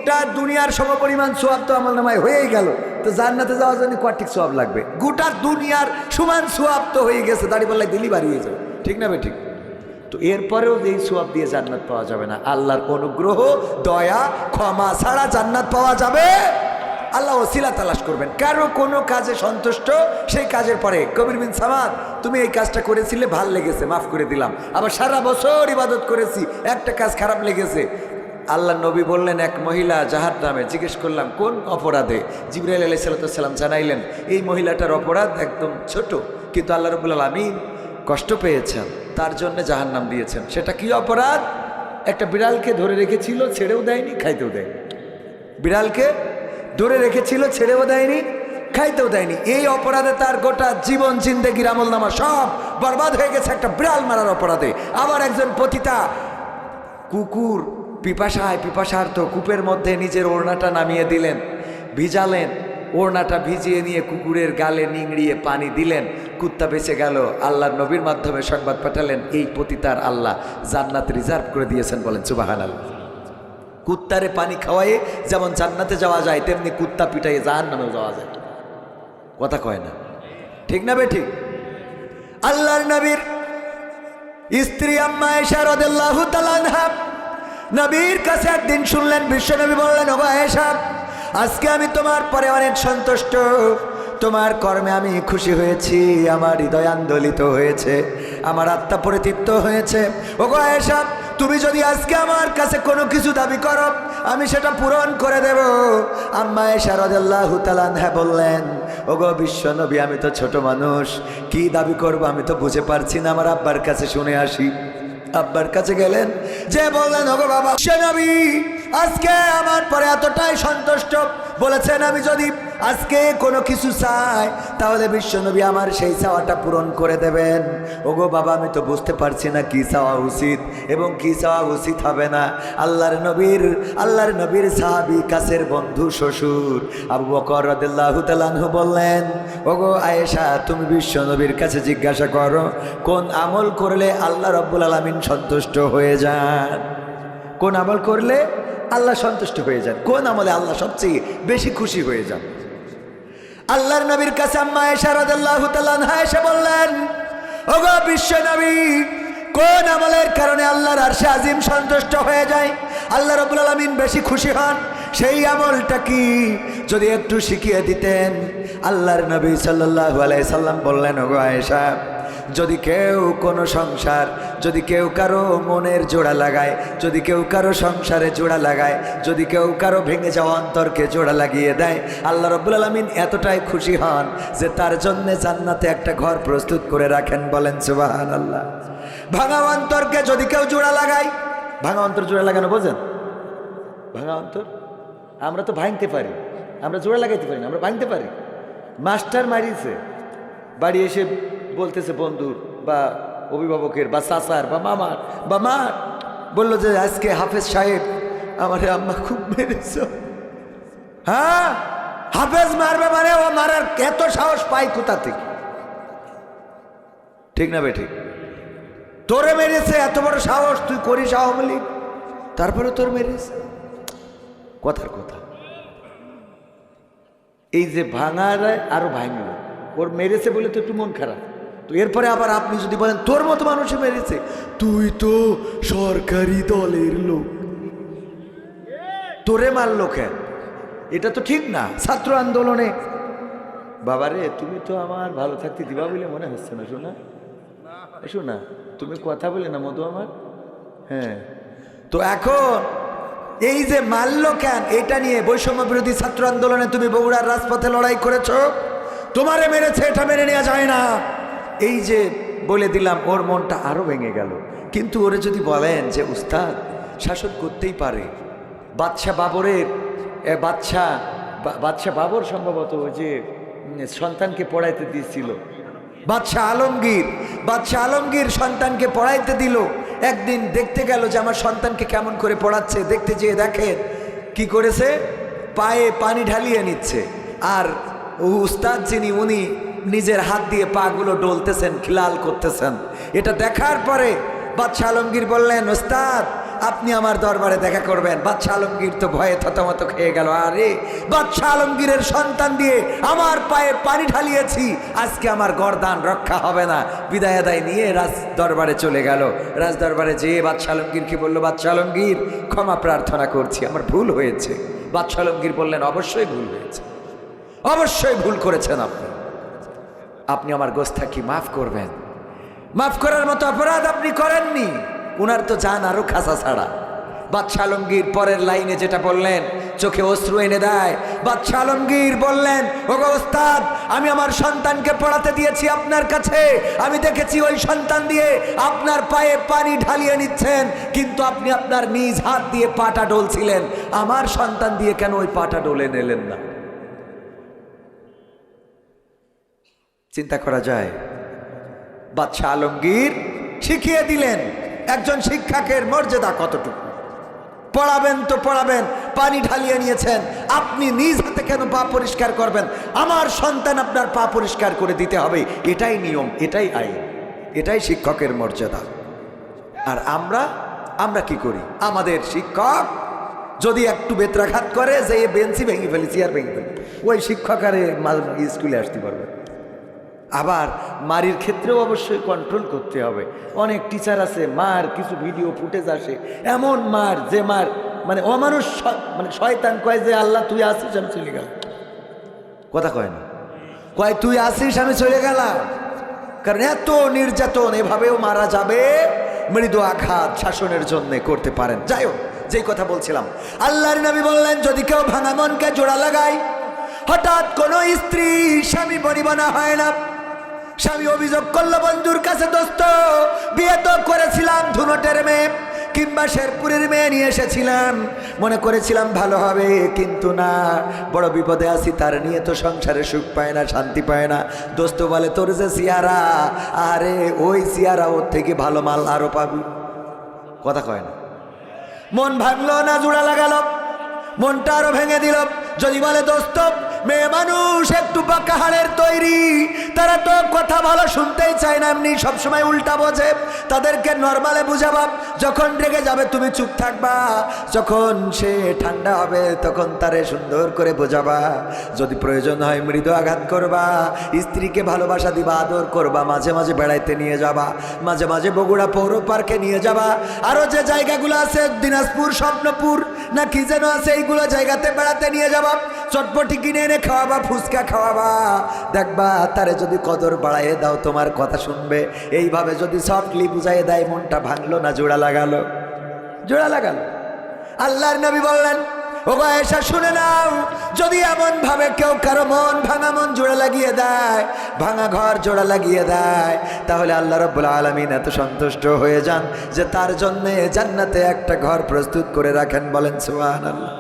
গোটা দুনিয়ার সমপরিমাণ সোয়াব তো আমলনামায় হয়েই গেল, তো জান্নাতে যাওয়ার জন্য কয়টি সোয়াব লাগবে? গোটা দুনিয়ার সমান সোয়াব তো হয়ে গেছে, দাড়িপাল্লায় দিলি বাড়ি হয়ে যাবে, ঠিক না ঠিক? তো এরপরেও এই সোয়াব দিয়ে জান্নাত পাওয়া যাবে না। আল্লাহর অনুগ্রহ, দয়া, ক্ষমা ছাড়া জান্নাত পাওয়া যাবে? আল্লাহ ওসিলা তালাশ করবেন। কারো কোনো কাজে সন্তুষ্ট, সেই কাজের পরে কবির বিন সামাদ, তুমি এই কাজটা করেছিলে, ভাল লেগেছে, মাফ করে দিলাম। আবার সারা বছর ইবাদত করেছি, একটা কাজ খারাপ লেগেছে। আল্লাহ নবী বললেন, এক মহিলা জাহান্নামে। জিজ্ঞেস করলাম কোন অপরাধে? জিবরাইল আলাইহিস সালাম জানাইলেন, এই মহিলাটার অপরাধ একদম ছোট, কিন্তু আল্লাহ রাব্বুল আলামিন কষ্ট পেয়েছেন, তার জন্য জাহান্নাম দিয়েছেন। সেটা কি অপরাধ? একটা বিড়ালকে ধরে রেখেছিল, ছেড়েও দেয়নি, খাইতেও দেয়নি। বিড়ালকে ধরে রেখেছিল, ছেড়েও দেয়নি, খাইতেও দেয়নি। এই অপরাধে তার গোটা জীবন জিন্দেগির আমলনামা সব বরবাদ হয়ে গেছে একটা বিড়াল মারার অপরাধে। আবার একজন পতিতা কুকুর পিপাসার্থ কূপের মধ্যে নিজের ওড়নাটা নামিয়ে দিলেন, ভিজালেন, ওড়নাটা ভিজিয়ে নিয়ে কুকুরের গালে নিংড়িয়ে পানি দিলেন, কুত্তা বেঁচে গেল। আল্লাহর নবীর মাধ্যমে সংবাদ পাঠালেন, এই পতিতার আল্লাহ জান্নাত রিজার্ভ করে দিয়েছেন। বলেন সুবহানাল্লাহ। কুত্তারে পানি খাওয়াইয়ে যেমন জান্নাতে যাওয়া যায়, তেমনি কুত্তা পিটাইয়ে জাহান্নামেও যাওয়া যায়। কথা কয় না, ঠিক না ঠিক? আল্লাহর নবীর স্ত্রী আম্মা আয়েশা রাদিয়াল্লাহু তাআলা আনহা নবীর কাছে একদিন শুনলেন, বিশ্বনবী বললেন, ওগো আয়েশা, আজকে আমি তোমার পরে অনেক সন্তুষ্ট, তোমার কর্মে আমি খুশি হয়েছি, আমার হৃদয় আন্দোলিত হয়েছে, আমার আত্মা পরিতৃপ্ত হয়েছে। ওগো আয়েশা, তুমি যদি আজকে আমার কাছে কোনো কিছু দাবি করো, আমি সেটা পূরণ করে দেব। আম্মা আয়েশা রাদিয়াল্লাহু তাআলা আনহা বললেন, ওগো বিশ্বনবী, আমি তো ছোট মানুষ, কি দাবি করব আমি তো বুঝে পারছি না, আমার আব্বার কাছে শুনে আসি। আব্বার কাছে গেলেন, যে বললেন, ওগো বাবা, বিশ্বনবী আজকে আমার পরে এতটাই সন্তুষ্ট, বলেছেন আমি যদি আজকে কোনো কিছু চাই তাহলে বিশ্বনবী আমার সেই চাওয়াটা পূরণ করে দেবেন। ওগো বাবা, আমি তো বুঝতে পারছি না কি চাওয়া উচিত এবং কি চাওয়া উচিত হবে না। আল্লাহর নবীর সাহাবী, কাছের বন্ধু, শ্বশুর আবু বকর রাদিয়াল্লাহু তাআলা আনহু বললেন, ওগো আয়েশা, তুমি বিশ্বনবীর কাছে জিজ্ঞাসা করো, কোন আমল করলে আল্লাহ রাব্বুল আলামিন সন্তুষ্ট হয়ে যান? কোন আমল করলে আল্লাহ সন্তুষ্ট হয়ে যান? কোন আমলে আল্লাহ সবচেয়ে বেশি খুশি হয়ে যান? আল্লাহর নবীর কাছে আম্মা আয়েশা রাদিয়াল্লাহু তাআলা আনহা এসে বললেন, ওগো বিশ্বনবী, কোন আমলের কারণে আল্লাহর আরশে আজিম সন্তুষ্ট হয়ে যায়, আল্লাহ রাব্বুল আলামিন বেশি খুশি হন, সেই আমলটা কি যদি একটু শিখিয়ে দিতেন? আল্লাহর নবী সাল্লাল্লাহু আলাইহি সাল্লাম বললেন, ওগো আয়েশা, যদি কেউ কারো মনের জোড়া লাগায়, যদি কেউ কারো সংসারে জোড়া লাগায়, যদি কেউ কারো ভেঙে যাওয়া অন্তরকে জোড়া লাগিয়ে দেয়, আল্লাহ রাব্বুল আলামিন এতটাই খুশি হন যে তার জন্য জান্নাতে একটা ঘর প্রস্তুত করে রাখেন। বলেন সুবহানাল্লাহ। ভাঙা অন্তরকে যদি কেউ জোড়া লাগায়, ভাঙা অন্তর জোড়া লাগানো বোঝেন? ভাঙা অন্তর আমরা তো ভাঙতে পারি, আমরা জোড়া লাগাইতে পারি না, আমরা ভাঙতে পারি। মাস্টার মারিয়েছে, বাড়ি এসে বলতেছে বন্ধুর বা অভিভাবকের বা চাচার বা মামার বা মা বললো যে আজকে হাফেজ সাহেব আমার আম্মা খুব মেরেছ। হ্যাঁ, হাফেজ মারবে মানে ও মারার এত সাহস পাই কোথা থেকে? ঠিক না বে ঠিক? তোরে মেরেছে, এত বড় সাহস, তুই করিস আওয়ামী লীগ, তারপরে তোর মেরেছে। কথার কথা, এই যে ভাঙার আরো ভাঙল, ওর মেরেছে বলে তো একটু মন খারাপ। তো এরপরে আবার আপনি যদি বলেন তোর মতো মানুষে মেরেছে, তুই তো সরকারি দলের লোক, তোরে মারলো কেন? এটা তো ঠিক না। ছাত্র আন্দোলনে বাবারে, তুমি তো আমার ভালো থাকতে দিবা বলে মনে হচ্ছে না। শোনা, তুমি কথা বলে না মধু আমার। হ্যাঁ, তো এখন এই যে মারলো কেন, এটা নিয়ে বৈষম্য বিরোধী ছাত্র আন্দোলনে তুমি বগুড়ার রাজপথে লড়াই করেছো, তোমারে মেরেছে, এটা মেনে নেওয়া যায় না। এই যে বলে দিলাম, ওর মনটা আরো ভেঙে গেল। কিন্তু ওরে যদি বলেন যে উস্তাদ শাসন করতেই পারে, বাদশাহ বাবর সম্ভবত যে সন্তানকে পড়াইতে দিয়েছিল, বাদশাহ আলমগীর সন্তানকে পড়াইতে দিল। একদিন দেখতে গেল যে আমার সন্তানকে কেমন করে পড়াচ্ছে, দেখতে যেয়ে দেখেন কি করেছে, পায়ে পানি ঢালিয়ে নিচ্ছে। আর উস্তাদ যিনি, উনি নিজের হাত দিয়ে পাগুলো ডলতেছেন, খিলাল করতেছেন। এটা দেখার পরে বাদশাহ আলমগীর বললেন, ওস্তাদ আপনি আমার দরবারে দেখা করবেন। বাদশাহ আলমগীর তো ভয়ে থতমত খেয়ে গেল। আরে বাদশাহ আলমগীরের সন্তান দিয়ে আমার পায়ে পানি ঢালিয়েছি, আজকে আমার গর্দান রক্ষা হবে না। বিদায় আদায় নিয়ে রাজ দরবারে চলে গেল। রাজ দরবারে যেয়ে বাদশাহ আলমগীরকে বলল, বাদশাহ আলমগীর ক্ষমা প্রার্থনা করছি, আমার ভুল হয়েছে। বাদশাহ আলমগীর বললেন, অবশ্যই ভুল হয়েছে, অবশ্যই ভুল করেছেন আপনি, আপনি আমার গোস্তাকি মাফ করবেন। মাফ করার মতো অপরাধ আপনি করেননি। উনার তো জান আরো খাসা ছাড়া। বাদশাহ আলমগীর পরের লাইনে যেটা বললেন চোখে অশ্রু এনে দেয়। বাদশাহ আলমগীর বললেন, ওগো ওস্তাদ, আমি আমার সন্তানকে পড়াতে দিয়েছি আপনার কাছে, আমি দেখেছি ওই সন্তান দিয়ে আপনার পায়ে পানি ঢালিয়ে নিচ্ছেন, কিন্তু আপনি আপনার নিজ হাত দিয়ে পাটা ডলছিলেন, আমার সন্তান দিয়ে কেন ওই পাটা ডলে নিলেন না? চিন্তা করা যায়। বাদশাহ আলমগীর শিখিয়ে দিলেন একজন শিক্ষকের মর্যাদা কতটুকু। পড়াবেন তো পড়াবেন, পানি ঢালিয়ে নিয়েছেন, আপনি নিজ হাতে কেন পা পরিষ্কার করবেন? আমার সন্তান আপনার পা পরিষ্কার করে দিতে হবে, এটাই নিয়ম, এটাই আইন, এটাই শিক্ষকের মর্যাদা। আর আমরা কি করি? আমাদের শিক্ষক যদি একটু বেত্রাঘাত করে, যে বেঞ্চি ভেঙে ফেলি, চেয়ার ভেঙে ফেলি, ওই শিক্ষক আরে স্কুলে আসতে পারবে। আবার মারির ক্ষেত্রেও অবশ্যই কন্ট্রোল করতে হবে। অনেক টিচার আছে, মার কিছু ভিডিও ফুটেজ আসে, এমন মার যে মার মানে অমানুষ, মানে শয়তান কয় যে আল্লাহ তুই আসিস আমি চলে গেলাম, কথা কয় না, কয় তুই আসিস আমি চলে গেলাম। কারণ এত নির্যাতন এভাবেও মারা যাবে, মৃদু আঘাত শাসনের জন্য করতে পারেন। যাই হোক, যেই কথা বলছিলাম, আল্লাহর নবী বললেন, যদি কেউ ভাঙা মনকে জোড়া লাগায়, হঠাৎ কোনো স্ত্রী স্বামী পরিবানা হয় না। স্বামী অভিযোগ করলো বন্ধুর কাছে, দোস্ত বিয়ে তো করেছিলাম ধুনটের মেয়ে কিংবা শেরপুরের মেয়ে নিয়ে এসেছিলাম, মনে করেছিলাম ভালো হবে, কিন্তু না, বড় বিপদে আছি, তার নিয়ে তো সংসারে সুখ পায় না, শান্তি পায় না। দোস্ত বলে, তোর যে সিয়ারা, আরে ওই সিয়ারা ওর থেকে ভালো মাল আরো পাবি, কথা কয় না। মন ভাঙলো না, জোড়া লাগালো, মনটা আরো ভেঙে দিল। যদি বলে, দোস্ত মেয়ে মানুষ একটু পাকা হাড়ের তৈরি, তারা তো কথা ভালো শুনতেই চায় না, এমনি সবসময় উল্টা বোঝে, তাদেরকে নর্মালে বুঝাবা, যখন রেগে যাবে তুমি চুপ থাকবা, যখন সে ঠান্ডা হবে তখন তারে সুন্দর করে বোঝাবা, যদি প্রয়োজন হয় মৃদু আঘাত করবা, স্ত্রীকে ভালোবাসা দিবা, আদর করবা, মাঝে মাঝে বেড়াইতে নিয়ে যাবা, মাঝে মাঝে বগুড়া পৌর পার্কে নিয়ে যাবা, আরো যে জায়গাগুলো আছে দিনাজপুর, স্বপ্নপুর না কি যেন আছে, এইগুলো জায়গাতে বেড়াতে নিয়ে যাবা, চটপটি কিনে এনে খাওয়াবা, ফুচকা খাওয়াবা, দেখবা তারে যদি কদর বাড়াইয়ে দাও তোমার কথা শুনবে। এইভাবে যদি সফটলি বুঝাইয়ে দেয়, মনটা ভাঙলো না জোড়া লাগালো, জোড়া লাগালো। আল্লাহর নবী বললেন, ও আয়েশা শুনে নাও, যদি এমন ভাবে কেউ কারো মন ভাঙা মন জোড়া লাগিয়ে দেয়, ভাঙা ঘর জোড়া লাগিয়ে দেয়, তাহলে আল্লাহ রাব্বুল আলামিন এত সন্তুষ্ট হয়ে যান যে তার জন্য জান্নাতে একটা ঘর প্রস্তুত করে রাখেন। বলেন সুবহানাল্লাহ।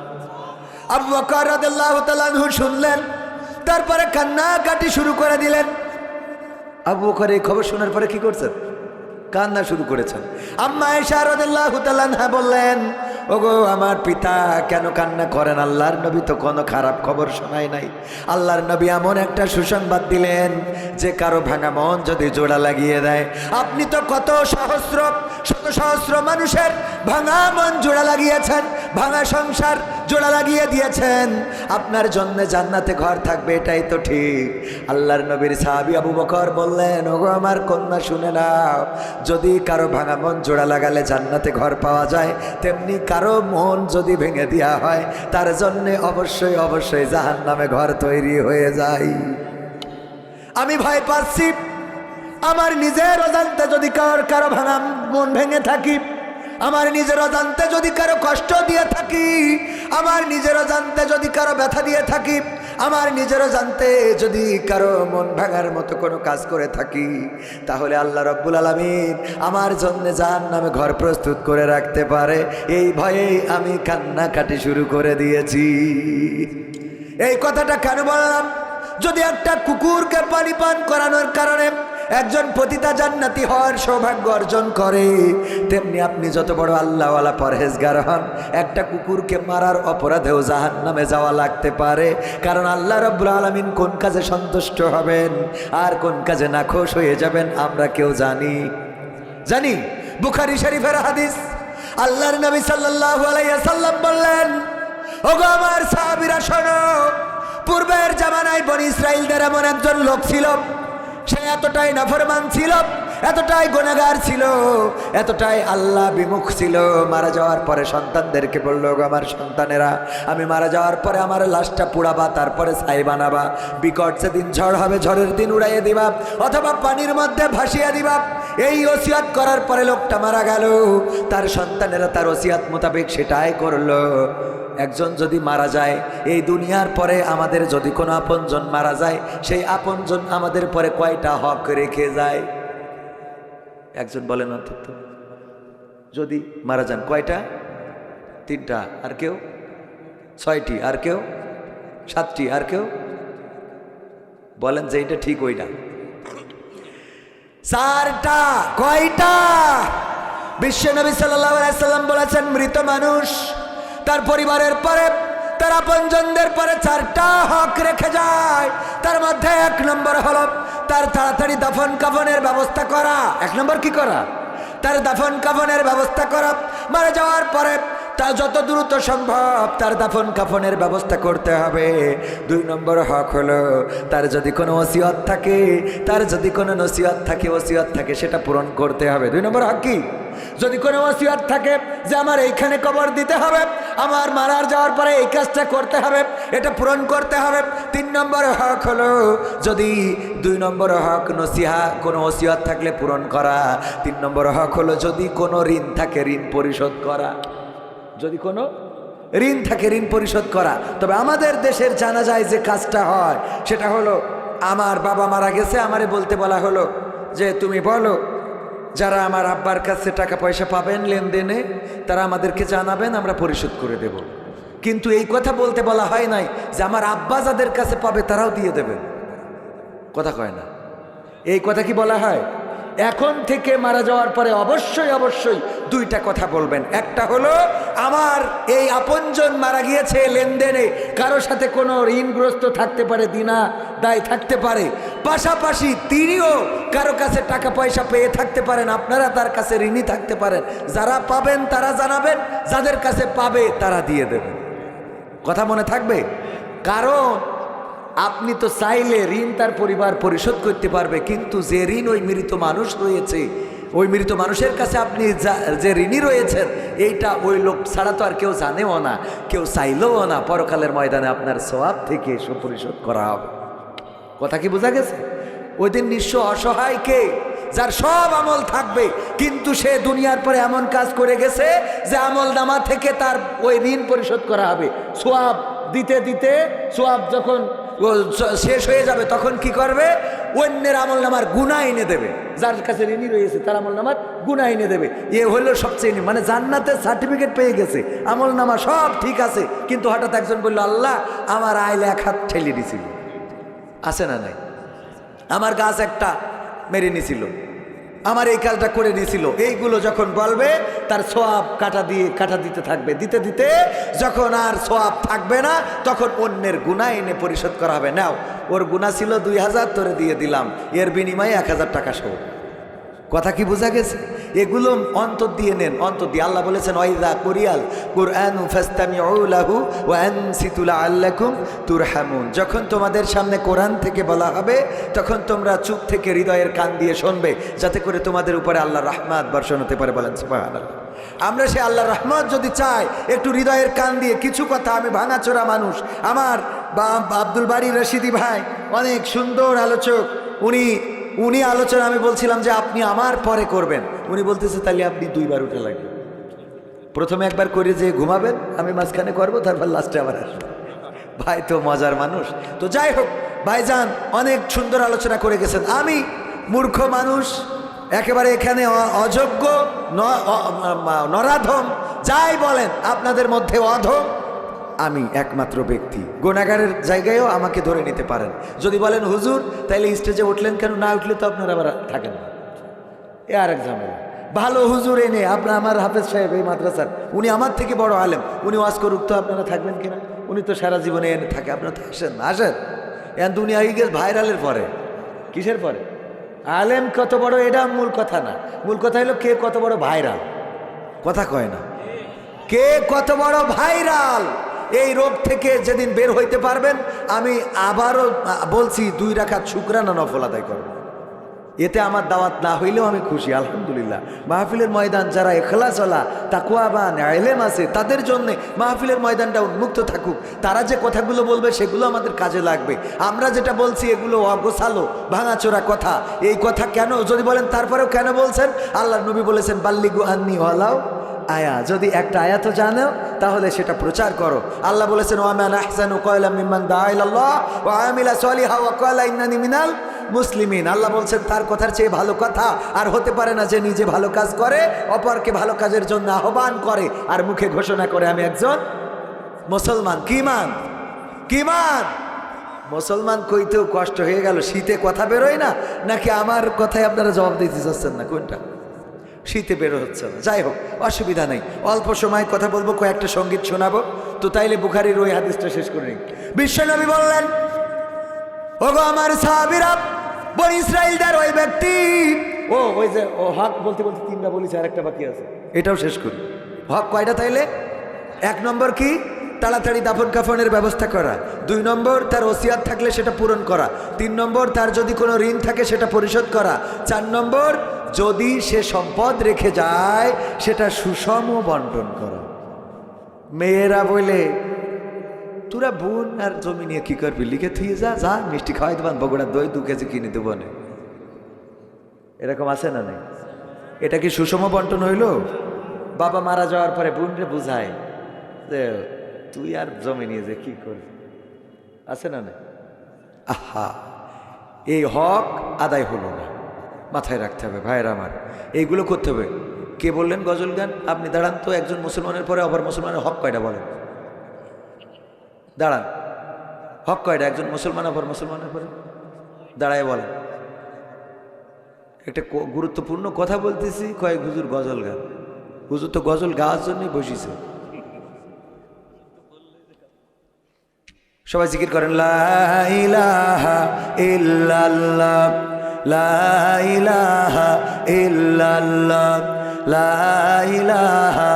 আবু বকর রাদিয়াল্লাহু তাআলা আনহু শুনলেন, তারপরে কান্নাকাটি শুরু করে দিলেন। আবু বকর এই খবর শোনার পরে কি করছেন? কান্না শুরু করেছেন। আম্মা আয়েশা রাদিয়াল্লাহু তাআলা আনহা বললেন, ওগো আমার পিতা কেন কান্না করেন? আল্লাহর নবী তো কোনো খারাপ খবর শোনায় নাই। আল্লাহর নবী এমন একটা সুসংবাদ দিলেন যে কারো ভাঙা মন যদি জোড়া লাগিয়ে দেয়, আপনি তো কত সহস্র শত সহস্র মানুষের ভাঙা মন জোড়া লাগিয়েছেন, ভাঙা সংসার জোড়া লাগিয়ে দিয়েছেন, আপনার জন্য জান্নাতে ঘর থাকবে, এটাই তো ঠিক। আল্লাহর নবীর সাহাবী আবু বকর বললেন, ওগো আমার কন্যা শুনে নাও, যদি কারো ভাঙা মন জোড়া লাগালে জান্নাতে ঘর পাওয়া যায়, তেমনি কারো মন যদি ভেঙে দেওয়া হয় তার জন্য অবশ্যই অবশ্যই জাহান্নামে ঘর তৈরি হয়ে যায়। আমি ভয় পাচ্ছি আমার নিজের অজান্তে যদি কারো ভাঙা মন ভেঙে থাকি, আমার নিজের অজান্তে যদি কারো কষ্ট দিয়ে থাকি, আমার নিজের অজান্তে যদি কারো ব্যথা দিয়ে থাকি, আমার নিজেরও জানতে যদি কারো মন ভাঙার মতো কোনো কাজ করে থাকি, তাহলে আল্লাহ রাব্বুল আলামিন আমার জন্য জাহান্নামে ঘর প্রস্তুত করে রাখতে পারে। এই ভয়েই আমি কান্নাকাটি শুরু করে দিয়েছি। এই কথাটা কেন বললাম? যদি একটা কুকুরকে পানি পান করানোর কারণে একজন পতিতা জান্নাতি হওয়ার সৌভাগ্য অর্জন করে, তেমনি আপনি যত বড় আল্লাহওয়ালা পরহেজগার হন, একটা কুকুরকে মারার অপরাধেও জাহান্নামে যাওয়া লাগতে পারে। কারণ আল্লাহ রাব্বুল আলামিন কোন কাজে সন্তুষ্ট হবেন আর কোন কাজে নাখোশ হয়ে যাবেন আমরা কেউ জানি। বুখারী শরীফের হাদিস, আল্লাহর নবী সাল্লাল্লাহু আলাইহি ওয়াসাল্লাম বললেন, ওগো আমার সাহাবীরা শোনো, পূর্বের জামানায় বনি ইসরাইলদের এমন একজন লোক ছিল, সে এতটাই নাফরমান ছিল, এতটাই গুনাহগার ছিল, এতটাই আল্লাহ বিমুখ ছিল। মারা যাওয়ার পরে সন্তানদেরকে বলল, গো আমার সন্তানেরা, আমি মারা যাওয়ার পরে আমার লাশটা পুড়াবা, তারপরে ছাই বানাবা, বিকট সেদিন ঝড় হবে, ঝড়ের দিন উড়াইয়ে দিবা, অথবা পানির মধ্যে ভাসিয়ে দিবা। এই ওসিয়ত করার পরে লোকটা মারা গেল। তার সন্তানেরা তার ওসিয়ত মোতাবেক সেটাই করলো। একজন যদি মারা যায়, এই দুনিয়ার পরে আমাদের যদি কোনো আপনজন মারা যায়, সেই আপনজন আমাদের পরে কয়টা হক রেখে যায়? একজন বলেন অন্তত, যদি মারা যান কয়টা? 3টা। আর কেউ? 6টি। আর কেউ? 7টি। আর কেউ? বলেন যে এটা ঠিক ওইটা। 4টা। কয়টা? বিশ্বনবী সাল্লাল্লাহু আলাইহি ওয়াসাল্লাম বলেছেন, মৃত মানুষ তার পরিবারের পরে, তার আপনজনদের পরে 4টা হক রেখে যায়। তার মধ্যে 1 নম্বর হলো তার তাড়াতাড়ি দাফন কাফনের ব্যবস্থা করা। 1 নম্বর কি করা? তার দাফন কাফনের ব্যবস্থা করা। মারা যাওয়ার পরে তার যত দ্রুত সম্ভব তার দাফন কাফনের ব্যবস্থা করতে হবে। 2 নম্বর হক হলো তার যদি কোনো ওসিয়ত থাকে, তার যদি কোনো নসিহত থাকে, ওসিয়ত থাকে, সেটা পূরণ করতে হবে। 2 নম্বর হক কি? যদি কোনো ওসিয়ত থাকে যে আমার এইখানে কবর দিতে হবে, আমার মারা যাওয়ার পরে এই কাজটা করতে হবে, এটা পূরণ করতে হবে। 3 নম্বর হক হলো, যদি 2 নম্বর হক নসিহা, কোনো ওসিয়ত থাকলে পূরণ করা। 3 নম্বর হক হলো যদি কোনো ঋণ থাকে, ঋণ পরিশোধ করা। যদি কোনো ঋণ থাকে, ঋণ পরিশোধ করা। তবে আমাদের দেশের জানা যায় যে কাজটা হয়, সেটা হলো, আমার বাবা মারা গেছে, আমারে বলতে বলা হলো যে তুমি বলো যারা আমার আব্বার কাছে টাকা পয়সা পাবেন লেনদেনে, তারা আমাদেরকে জানাবেন, আমরা পরিশোধ করে দেব। কিন্তু এই কথা বলতে বলা হয় নাই যে আমার আব্বা যাদের কাছে পাবে তারাও দিয়ে দেবেন। কথা কয় না। এই কথা কি বলা হয়? এখন থেকে মারা যাওয়ার পরে অবশ্যই অবশ্যই 2টা কথা বলবেন। একটা হলো, আমার এই আপনজন মারা গিয়েছে, লেনদেনে কারো সাথে কোনো ঋণগ্রস্ত থাকতে পারে, দিনা দায় থাকতে পারে, পাশাপাশি তিনিও কারো কাছে টাকা পয়সা পেয়ে থাকতে পারেন, আপনারা তার কাছে ঋণী থাকতে পারেন। যারা পাবেন তারা জানাবেন, যাদের কাছে পাবে তারা দিয়ে দেবেন। কথা মনে থাকবে? কারণ আপনি তো চাইলে ঋণ তার পরিবার পরিশোধ করতে পারবে, কিন্তু যে ঋণ ওই মৃত মানুষ রয়েছে, ওই মৃত মানুষের কাছে আপনি যে ঋণী রয়েছেন, এইটা ওই লোক ছাড়া তো আর কেউ জানেও না, কেউ চাইলেও না। পরকালের ময়দানে আপনার সওয়াব থেকে সুপরিশোধ করা হবে। কথা কি বোঝা গেছে? ওই দিন নিঃস্ব অসহায়কে, যার সব আমল থাকবে, কিন্তু সে দুনিয়ার পরে এমন কাজ করে গেছে যে আমল নামা থেকে তার ওই ঋণ পরিশোধ করা হবে। সোয়াব দিতে দিতে সোয়াব যখন শেষ হয়ে যাবে, তখন কি করবে? অন্যের আমল নামার গুনাহ এনে দেবে। যার কাছে ঋণী রয়েছে তার আমল নামার গুনাহ এনে দেবে। এ হলো সবচেয়ে, মানে জান্নাতের সার্টিফিকেট পেয়ে গেছে, আমল নামা সব ঠিক আছে, কিন্তু হঠাৎ একজন বলল, আল্লাহ আমার আইলে 1 হাত ঠেলে দিছিল, আছে না নাই? আমার গাছ একটা মেরে নিছিল, আমার এই কাজটা করে দিয়েছিল, এইগুলো যখন বলবে তার সোয়াব কাটা দিতে থাকবে। দিতে দিতে যখন আর সোয়াব থাকবে না, তখন অন্যের গুনাহ এনে পরিশোধ করা হবে। নাও, ওর গুনাহ ছিল 2000, তোরে দিয়ে দিলাম, এর বিনিময়ে 1000 টাকা সহ। কথা কি বোঝা গেছে? এগুলো অন্তর দিয়ে নেন, অন্তর দিয়ে। আল্লাহ বলেছেন, ওয়াইদা কুরিয়াল কুরআনু ফাসতামিউ লাহু ওয়া আনসিতু লাআল্লাকুম তুরহামুন। যখন তোমাদের সামনে কোরআন থেকে বলা হবে, তখন তোমরা চুপ থেকে হৃদয়ের কান দিয়ে শুনবে, যাতে করে তোমাদের উপরে আল্লাহর রহমত বর্ষণ হতে পারে। বলেন সুবহানাল্লাহ। আমরা সে আল্লাহর রহমত যদি চাই, একটু হৃদয়ের কান দিয়ে কিছু কথা, আমি ভাঙাচোরা মানুষ, আমার আব্দুল বারী রশিদি ভাই অনেক সুন্দর আলোচক, উনি আলোচনা, আমি বলছিলাম যে আপনি আমার পরে করবেন, উনি বলতেছে তাহলে আপনি 2 বার উঠে লাগবে, প্রথমে একবার করে যে ঘুমাবেন, আমি মাঝখানে করবো, তারপর লাস্টে আবার আসবো। ভাই তো মজার মানুষ। তো যাই হোক, ভাইজান অনেক সুন্দর আলোচনা করে গেছেন। আমি মূর্খ মানুষ, একেবারে এখানে অযোগ্য, নরাধম, যাই বলেন, আপনাদের মধ্যে অধম আমি একমাত্র ব্যক্তি। গুনাহগারের জায়গায়ও আমাকে ধরে নিতে পারেন। যদি বলেন হুজুর তাইলে স্টেজে উঠলেন কেন? না উঠলে তো আপনারা আবার থাকেন না, এ আরেক ঝামেলা। ভালো হুজুর এনে আপনার, আমার হাফেজ সাহেব এই মাদ্রাসার, উনি আমার থেকে বড় আলেম, উনি ওয়াজ করুক, তো আপনারা থাকবেন কিনা? উনি তো সারা জীবনে এনে থাকে, আপনারা তো আসেন না, আসেন। এখন দুনিয়া হয়ে গেছে ভাইরালের পরে। কিসের পরে? আলেম কত বড় এটা মূল কথা না, মূল কথা হলো কে কত বড় ভাইরাল। কথা কয় না। কে কত বড় ভাইরাল। এই রোগ থেকে যেদিন বের হইতে পারবেন, আমি আবারও বলছি 2 রাকাত শুকরানা নফল আদায় করব। এতে আমার দাওয়াত না হইলেও আমি খুশি, আলহামদুলিল্লাহ। মাহফিলের ময়দান যারা ইখলাসওয়ালা তাকওয়াবান ইলম আছে, তাদের জন্য মাহফিলের ময়দানটা উন্মুক্ত থাকুক। তারা যে কথাগুলো বলবে সেগুলো আমাদের কাজে লাগবে। আমরা যেটা বলছি এগুলো অগোছালো ভাঙাচোরা কথা। এই কথা কেন যদি বলেন, তারপরেও কেন বলছেন? আল্লাহর নবী বলেছেন বাল্লিগু আন্নি ওয়ালাউ আয়া, যদি একটা আয়াত জানো তাহলে সেটা প্রচার করো। আল্লাহ বলেছেন ওয়ামান আহসানু কওলাম মিম্মান দাআ ইলাল্লাহ ওয়া আমিলা সলিহা ওয়া ক্বালা ইন্নানি মিনাল মুসলিমিন। আল্লাহ বলছেন তার কথার চেয়ে ভালো কথা আর হতে পারে না, যে নিজে ভালো কাজ করে, অপরকে ভালো কাজের জন্য আহ্বান করে, আর মুখে ঘোষণা করে আমি একজন মুসলমান। কি মান মুসলমান কইতেও কষ্ট হয়ে গেল। শীতে কথা বেরোয় না, নাকি আমার কথায় আপনারা জবাব দিতে চাচ্ছেন না? কোনটা? শীতে বেরো হচ্ছে না। যাই হোক, অসুবিধা নেই, অল্প সময় কথা বলবো, কয়েকটা সঙ্গীত শোনাবো। তো তাইলে বুখারীর ওই হাদিসটা শেষ করে নিই। বিশ্বনবী বললেন, ওগো আমার সাহাবীরা, বনি ইসরাইলদের ওই ব্যক্তি, ওই যে হক বলতে বলতে 3টা বলেছে, আর একটা বাকি আছে, এটাও শেষ করি। হক কয়টা তাইলে? 1 নম্বর কি? তাড়াতাড়ি দাফন কাফনের ব্যবস্থা করা। 2 নম্বর তার ওসিয়াত থাকলে সেটা পূরণ করা। 3 নম্বর তার যদি কোনো ঋণ থাকে সেটা পরিশোধ করা। 4 নম্বর যদি সে সম্পদ রেখে যায় সেটা সুষম বন্টন করা। মেয়েরা বলে, তোরা বোন আর জমি নিয়ে কি করবি, লিখে থুয়ে যা মিষ্টি খাওয়াই দেবান, বগুড়ার দই 2 কেজি কিনে দেবো না। এরকম আছে না নেই? এটা কি সুষম বন্টন হইল? বাবা মারা যাওয়ার পরে বোনরে বুঝায় যে তুই আর জমি নিয়ে যে কি করবি, আছে না নেই? আহা, এই হক আদায় হলো না, মাথায় রাখতে হবে ভাইয়েরা আমার, এইগুলো করতে হবে। কে বললেন গজল গান? আপনি দাঁড়ান তো, একজন মুসলমানের পরে আবার মুসলমানের হক কয়টা বলেন? দাঁড়ান, হক কয়টা? একজন মুসলমান আবার মুসলমানের পরে দাঁড়ায় বলেন। একটা গুরুত্বপূর্ণ কথা বলতেছি, কয়েক হুজুর গজল গান। হুজুর তো গজল গাওয়ার জন্যই বসিছে। সবাই জিকির করেন, লা ইলাহা ইল্লাল্লাহ, লা ইলাহা ইল্লাল্লাহ, লা ইলাহা।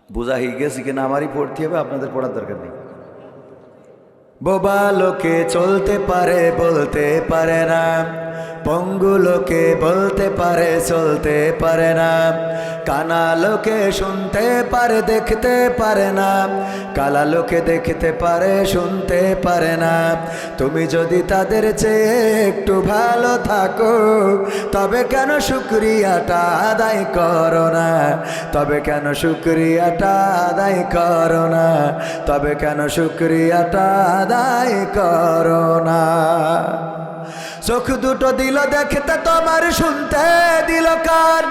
বোঝা হয়ে গেছে কিনা আমারই পড়তে হবে, আপনাদের পড়ার দরকার নেই। বোবা লোকে চলতে পারে বলতে পারে না, পঙ্গু লোকে বলতে পারে চলতে পারে না, কানা লোকে শুনতে পারে দেখতে পারে না, কালা লোকে দেখতে পারে শুনতে পারে না। তুমি যদি তাদের চেয়ে একটু ভালো থাকো, তবে কেন শুকরিয়াটা আদায় করো না? তবে কেন শুকরিয়াটা আদায় করো না? তবে কেন শুকরিয়াটা আদায় করো না? চোখ দুটো দিল দেখতে তোমার, শুনতে দিল কান,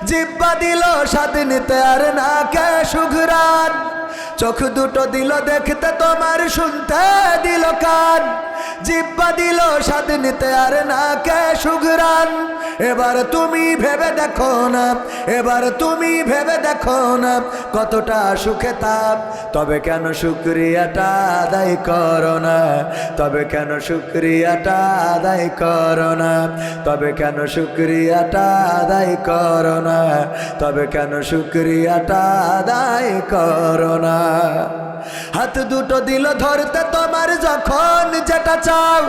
জিহ্বা দিল স্বাদ নিতে আর না কে সুঘ্রাণ। চোখ দুটো দিল দেখতে তোমার, শুনতে দিল কান, জিহ্বা দিল স্বাদ নিতে আর না কে সুঘ্রাণ। এবার তুমি ভেবে দেখো না, এবার তুমি ভেবে দেখো না কতটা সুখে তাপ। তবে কেন শুকরিয়াটা আদায় করো না? তবে কেন শুকরিয়াটা আদায় করো না? তবে কেন শুকরিয়াটা আদায় করো না? তবে কেন শুকরিয়াটা আদায় করো না? হাত দুটো দিল ধরতে তোমার, যখন যেটা চাও,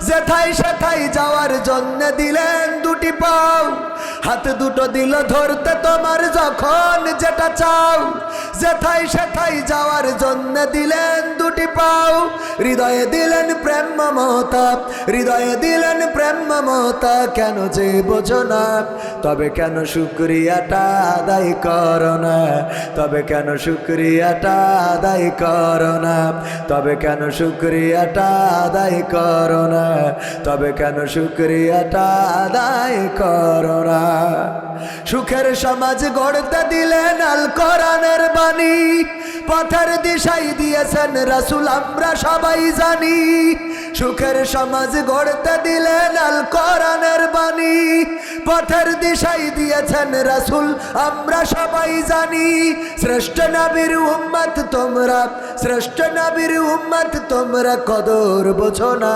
যেথায় সেথায় যাওয়ার জন্য দিলেন 2টি পাও। হাত দুটো দিল ধরতে তোমার, যখন যেটা চাও, যেথায় সেথায় যাওয়ার জন্য দিলেন 2টি পাও। হৃদয়ে দিলেন প্রেম মমতা, হৃদয়ে দিলেন প্রেম মমতা, কেন যে বোঝো না? তবে কেন শুকরিয়াটা আদায় করো না? তবে কেন শুকরিয়াটা আদায় করো না? তবে কেন শুকরিয়াটা আদায় করো না? তবে কেন শুকরিয়াটা আদায় করো না? সুখের সমাজ গড়তে দিলেন আল কোরআনের বাণী, পথের দিশাই দিয়েছেন রাসূল আমরা সবাই জানি। সুখের সমাজ গড়তে দিলেন আল কোরআনের বাণী। পথের দিশাই দিয়েছেন রাসূল আমরা সবাই জানি। শ্রেষ্ঠ নবীর উম্মত তোমরা, শ্রেষ্ঠ নবীর উম্মত তোমরা কদর বোঝো না,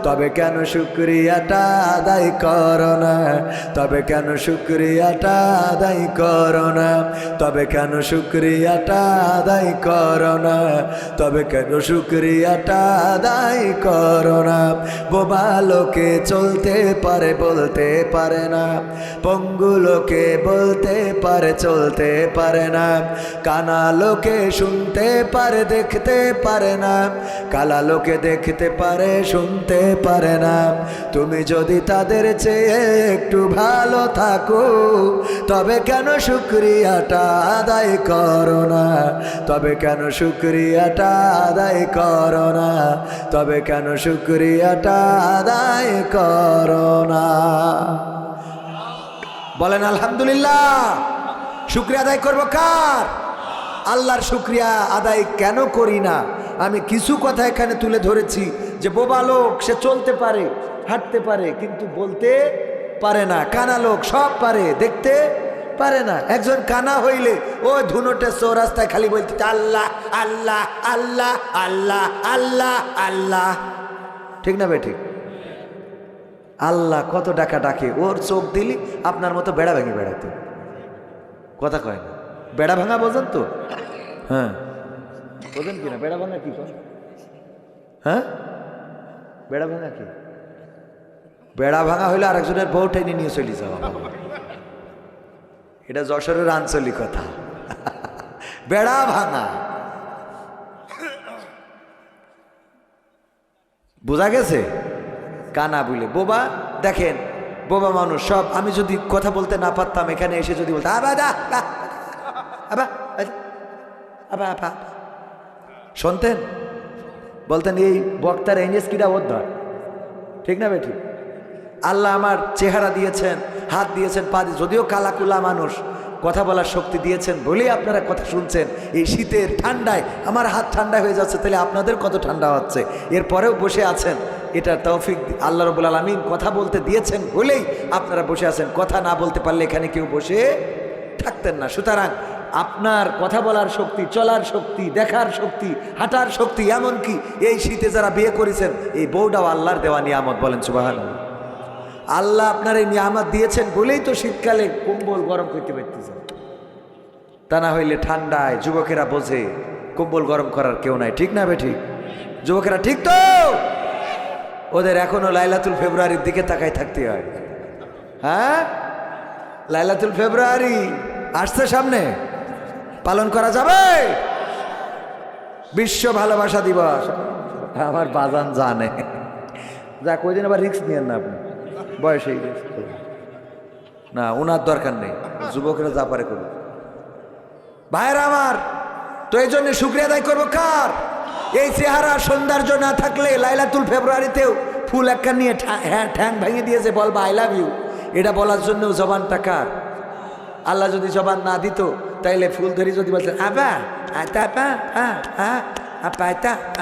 তবে কেন শুকরিয়াটা আদায় করো না, তবে কেন শুকরিয়াটা আদায় করো না, তবে কেন শুকরিয়াটা আদায় করো না, তবে কেন শুকরিয়াটা আদায় করো না। বোবা লোকে চলতে পারে বলতে পারে না, পঙ্গু লোকে বলতে পারে চলতে পারে না, কানা লোকে শুনতে পারে দেখতে পারে না, কালা লোকে দেখতে পারে শুনতে পারে না। তুমি যদি তাদের চেয়ে একটু ভালো থাকো, তবে কেন শুকরিয়াটা আদায় করো না, তবে কেন শুকরিয়াটা আদায় করো না, তবে কেন শুকরিয়াটা আদায় করো না। বলেন আলহামদুলিল্লাহ। শুকরিয়া আদায় করবো কার? আল্লাহর শুকরিয়া আদায় কেন করি না? আমি কিছু কথা এখানে তুলে ধরেছি যে বোবা লোক সে চলতে পারে হাঁটতে পারে কিন্তু বলতে পারে না, কানা লোক সব পারে দেখতে পারে না। একজন কানা হইলে ও ধুনোটে চৌরাস্তায় খালি বলতে আল্লাহ আল্লাহ আল্লাহ আল্লাহ আল্লাহ আল্লাহ, ঠিক না বেঠিক? আল্লাহ কত ডাকা ডাকে, ওর চোখ দিলি আপনার মতো বেড়া ভেঙে বেড়াতে, কথা কয় না। বেড়া ভাঙা বোঝেন তো? হ্যাঁ বোঝেন কিনা বেড়া ভাঙা কি? হ্যাঁ বেড়া ভাঙা কি? বেড়া ভাঙা হইলে আরেকজনের বউ টেনে নিয়ে চলে যাওয়া, এটা যশোরের আঞ্চলিক কথা। বেড়া ভাঙা বোঝা গেছে? কানা বলে বোবা। দেখেন বোবা মানুষ সব, আমি যদি কথা বলতে না পারতাম এখানে এসে যদি বলতাম শুনতেন, বলতেন এই বক্তার এনএস কিরা অধ্যয়, ঠিক না বেঠিক? আল্লাহ আমার চেহারা দিয়েছেন, হাত দিয়েছেন, পা দিয়ে, যদিও কালাকুলা মানুষ, কথা বলার শক্তি দিয়েছেন বলেই আপনারা কথা শুনছেন। এই শীতের ঠান্ডায় আমার হাত ঠান্ডা হয়ে যাচ্ছে, তাহলে আপনাদের কত ঠান্ডা হচ্ছে। এরপরেও বসে আছেন, এটা তৌফিক আল্লাহ রাব্বুল আলামিন কথা বলতে দিয়েছেন বলেই আপনারা বসে আছেন। কথা না বলতে পারলে এখানে কেউ বসে থাকতেন না। সুতরাং আপনার কথা বলার শক্তি, চলার শক্তি, দেখার শক্তি, হাঁটার শক্তি, এমনকি এই শীতে যারা বিয়ে করেছেন এই বউটাও আল্লাহর দেওয়া নিয়ামত। বলেন সুবহানাল্লাহ। আল্লাহ আপনার এই নিয়ামত দিয়েছেন বলেই তো শীতকালে কম্বল গরম করতে পারতেছেন, তা না হইলে ঠান্ডায় যুবকেরা বোঝে কম্বল গরম করার কেউ নাই, ঠিক না বেঠিক? যুবকেরা ঠিক তো? ওদের এখনো লাইলাতুল ফেব্রুয়ারির দিকে তাকায় থাকতে হয়। হ্যাঁ লাইলাতুল ফেব্রুয়ারি আসছে সামনে, পালন করা যাবে। বিশ্ব ভালোবাসা দিবস আমার বাজান জানে, যা কইদিন আবার রিস্ক নিয়েন না, আপনি বয়স হয়ে গেছে না, ওনার দরকার নেই, যুবকেরা যা পারে করবে। ভাইরা আমার, তো এই জন্য শুকরিয়া আদায় করবো কার? এই চেহারা সৌন্দর্য না থাকলে লাইলাতুল ফেব্রুয়ারিতেও ফুল একটা নিয়ে ঠ্যাং ভেঙে দিয়েছে বলবা আই লাভ ইউ, এটা বলার জন্য জবানটা কার? আল্লাহ যদি জবান না দিত তাইলে ফুল ধরে যদি বলতেন আবা আতা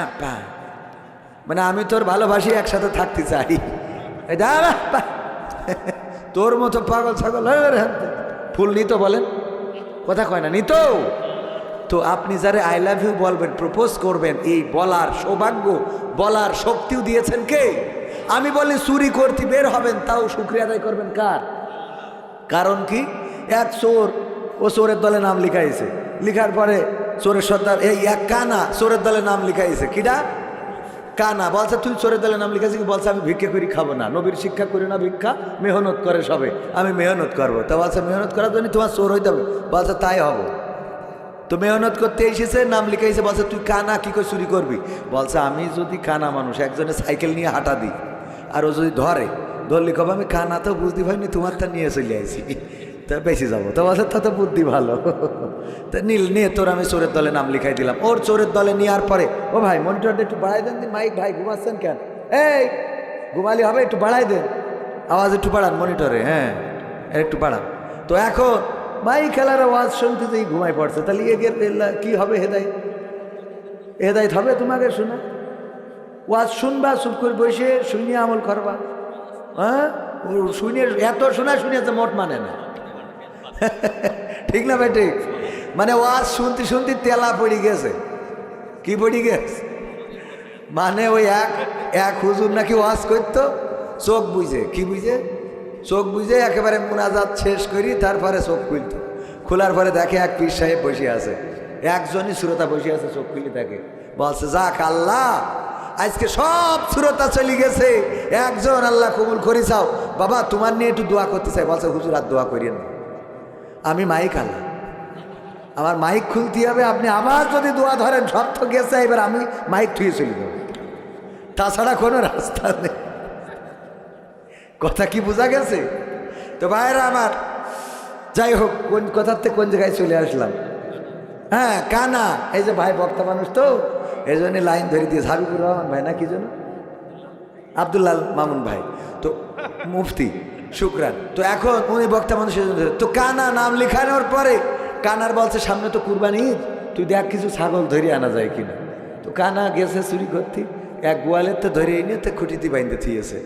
আপা, মানে আমি তোর ভালোবাসি, একসাথে থাকতে চাই, তোর মতো পাগল ছাগল ফুল নিত, বলেন কথা কয় না নিত। তো আপনি যারা আই লাভ ইউ বলবেন, প্রপোজ করবেন, এই বলার সৌভাগ্য, বলার শক্তিও দিয়েছেন কে? আমি বলি চুরি করতে বের হবেন, তাও শুকরিয়া আদায় করবেন কার? কারণ কি? এক চোর, ও চোরের দলে নাম লিখাইছে, লিখার পরে চোরের সর্দার এই এক কানা চোরের দলে নাম লিখাইছে, কিডা? কানা। বলছে তুই চোরের দলে নাম লিখাইছি, বলছে আমি ভিক্ষা করি খাবো না, নবীর শিক্ষা করি না ভিক্ষা, মেহনত করে সবে, আমি মেহনত করবো। তা বলছে মেহনত করার জন্য তোমার চোর হইতে হবে, বলছে তাই হবো। তো মেহনত করতে এসেছে, নাম লিখাইছে, বলছে তুই কানা, কি করে চুরি করবি? বলছে আমি যদি কানা মানুষ একজনে সাইকেল নিয়ে হাঁটা দিই আর ও যদি ধরলি কবে আমি কানা তো বুঝতে পারিনি, তোমারটা নিয়ে চলে আসি, তা বেশি যাবো। তো বলছে তা তো বুদ্ধি ভালো, তা নীল নিয়ে তোর আমি চোরের দলে নাম লিখাই দিলাম। ওর চোরের দলে নেওয়ার পরে ও ভাই মনিটরটা একটু বাড়াই দেন, মাইক ভাই ঘুমাচ্ছেন কেন? এই ঘুমালি হবে, একটু বাড়াই দেন, আওয়াজ একটু বাড়ান মনিটরে, হ্যাঁ একটু বাড়ান। তো এখন মাই খেলার আওয়াজ শুনতে যেই ঘুমাই পড়ছে, তাহলে কি হবে হেদায়? হেদায়েত হবে তোমাকে শোনা? ওয়াজ শুনবা, চুপ করে বসে শুনিয়ে আমল করবা। হ্যাঁ, শুনে এত শোনা শুনিয়েছে মোট মানে না। ঠিক না ভাই? ঠিক। মানে ওয়াজ শুনতে শুনতে তেলা পড়ে গেছে। কি পড়ে গেছে? মানে ওই এক হুজুর নাকি ওয়াজ করতো, চোখ বুঝে, কি বুঝে? চোখ বুঝে একেবারে মুনাজাত শেষ করি, তারপরে চোখ খুলতো। খোলার পরে দেখে এক পীর সাহেব বসে আছে, একজনই শ্রোতা বসে আছে। চোখ খুলে দেখে, বলছে যাক আল্লাহ, আজকে সব শ্রোতা চলে গেছে, একজন আল্লাহ কবুল করে চাও বাবা, তোমার নিয়ে একটু দোয়া করতে চাই। বলছে হুজুর আর দোয়া করিয়েন না, আমি মাইক আল্লাহ, আমার মাইক খুলতে হবে, আপনি আবার যদি দোয়া ধরেন সব তো গেছে, এবার আমি মাইক থুয়ে চলে যাবো, তাছাড়া কোনো রাস্তা নেই। কথা কি বোঝা গেছে? তো ভাইরা আমার, যাই হোক, কোন কথার থেকে কোন জায়গায় চলে আসলাম। হ্যাঁ, কানা, এই যে ভাই বক্তা মানুষ তো, এই জন্য লাইন ধরে দিয়েছে। হাবিবুর রহমান ভাই না কি যেন, আব্দুল্লাহ মামুন ভাই, তো মুফতি শুকরান। তো এখন উনি বক্তা মানুষ, তো কানা নাম লেখানোর পরে কানার বলছে সামনে তো কুরবানি ঈদ, তুই দেখ কিছু ছাগল ধরে আনা যায় কিনা। তো কানা গেছে চুরি করতে, এক গোয়ালের তো ধরে এনে তো খুঁটিতে বাইন্দে থিয়েছে।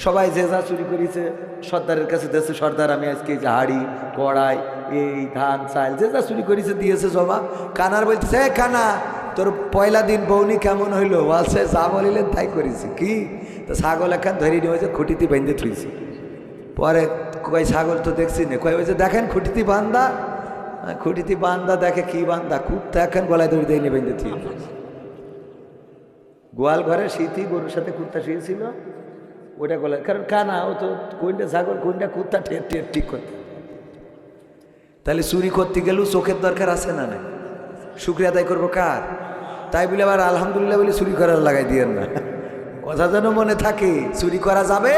সবাই যে যা চুরি করেছে সর্দারের কাছে দিয়েছে, সর্দার আমি আজকে এই যে হাড়ি কড়াই এই ধান চাল যে যা চুরি করেছে দিয়েছে জমা। কানার বলতেছে, এ কানা, তোর পয়লা দিন বউনি কেমন হইলো? বলছে যা বলিলেন তাই করেছি। কি? তো ছাগল একখান ধরে নিয়ে হয়েছে, খুঁটিতে বাইন্দে থুইছি। পরে কয় ছাগল তো দেখছি না, কয় হয়েছে দেখেন খুঁটিতে বান্ধা। খুঁটিতে বান্ধা দেখে কি বান্ধা, কুত্তা একখান গলায় দড়ি দিয়ে নিয়ে বাইন্দে থুই। গোয়াল ঘরে শীতই গরুর সাথে কুত্তা শুয়েছিল, ওটা গলায়, কারণ কানা ও তো কোনটা ছাগল কোনটা কুত্তা ঠের ঠের ঠিক করতে। তাহলে চুরি করতে গেলেও চোখের দরকার আছে না? নাই? শুক্রিয়া আদায় করবো কার? তাই বলে আবার আলহামদুলিল্লাহ বলে চুরি করার লাগাই দিয়েন না। কথা যেন মনে থাকে, চুরি করা যাবে,